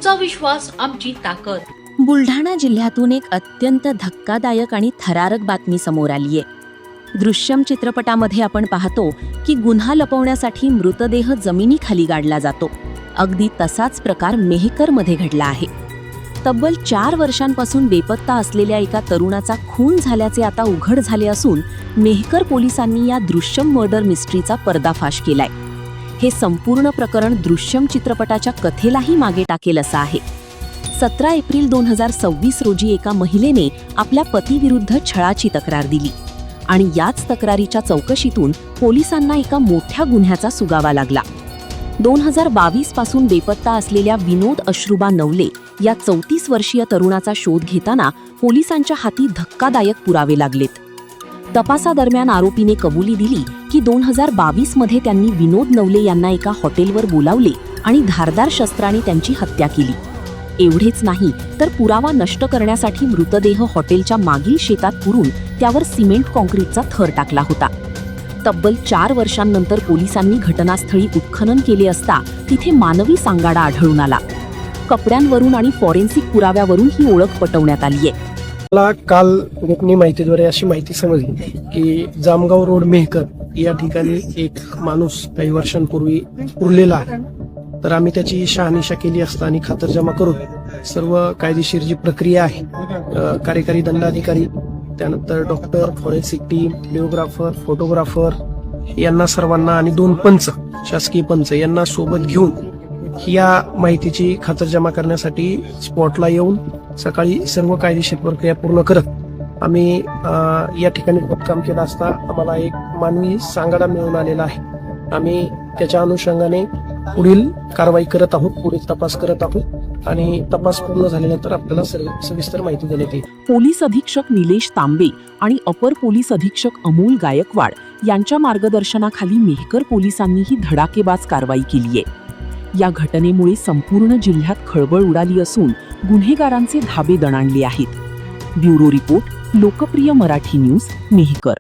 तुमचा विश्वास आमची ताकद. बुलढाणा जिल्ह्यातून एक अत्यंत धक्कादायक आणि थरारक बातमी समोर आलीये. दृश्यम चित्रपटामध्ये आपण पाहतो की गुन्हा लपवण्यासाठी मृतदेह जमिनीखाली गाडला जातो. अगदी तसाच प्रकार मेहकरमध्ये घडला आहे. तब्बल 4 वर्षांपासून बेपत्ता असलेल्या एका तरुणाचा खून झाल्याचे आता उघड झाले असून मेहकर पोलिसांनी या दृश्यम मर्डर मिस्ट्रीचा पर्दाफाश केलाय. हे संपूर्ण प्रकरण दृश्यम चित्रपटाच्या कथेलाही मागे टाकेल असं आहे. 17 एप्रिल 2026 रोजी एका महिलेने आपल्या पतीविरुद्ध छळाची तक्रार दिली आणि याच तक्रारीच्या चौकशीतून पोलिसांना एका मोठ्या गुन्ह्याचा सुगावा लागला. 2022 पासून बेपत्ता असलेल्या विनोद अश्रुबा नवले या 34 वर्षीय तरुणाचा शोध घेताना पोलिसांच्या हाती धक्कादायक पुरावे लागलेत. तपासादरम्यान आरोपीने कबुली दिली की 2022 मध्ये त्यांनी विनोद नवले यांना एका हॉटेलवर बोलावले आणि धारदार शस्त्राने त्यांची हत्या केली. एवढेच नाही तर पुरावा नष्ट करण्यासाठी मृतदेह हॉटेलच्या मागील शेतात पुरून त्यावर सिमेंट कॉन्क्रीटचा थर टाकला होता. तब्बल 4 वर्षांनंतर पोलिसांनी घटनास्थळी उत्खनन केले असता तिथे मानवी सांगाडा आढळून आला. कपड्यांवरून आणि फॉरेन्सिक पुराव्यावरून ही ओळख पटवण्यात आलीये. मला काल गोपनीय माहितीद्वारे अशी माहिती समजली की जामगाव रोड मेहकर या ठिकाणी एक माणूस काही वर्षांपूर्वी उरलेला आहे. तर आम्ही त्याची शहानिशा केली असता आणि खातरजमा करून सर्व कायदेशीर जी प्रक्रिया आहे, कार्यकारी दंडाधिकारी, त्यानंतर doctor, forensic team, videographer, photographer यांना सर्वांना आणि 2 पंच, शासकीय पंच यांना सोबत घेऊन या माहितीची खातरजमा करण्यासाठी स्पॉटला येऊन सकाळी सर्व कायदेशीर प्रक्रिया पूर्ण करत आम्ही या ठिकाणी खोदकाम केलं असता आम्हाला एक मानवी सांगाडा मिळून आलेला आहे. आम्ही त्याच्या अनुषंगाने पुढील कारवाई करत आहोत, पुढील तपास करत आहोत आणि तपास पूर्ण झाल्यानंतर आपल्याला सविस्तर माहिती देण्यात येईल. पोलीस अधीक्षक निलेश तांबे आणि अपर पोलीस अधीक्षक अमोल गायकवाड यांच्या मार्गदर्शनाखाली मेहकर पोलिसांनी ही धडाकेबाज कारवाई केलीये. या घटनेमुळे संपूर्ण जिल्ह्यात खळबळ उडाली असून गुन्हेगारांचे धाबे दणाणले आहेत. ब्युरो रिपोर्ट, लोकप्रिय मराठी न्यूज, मेहकर.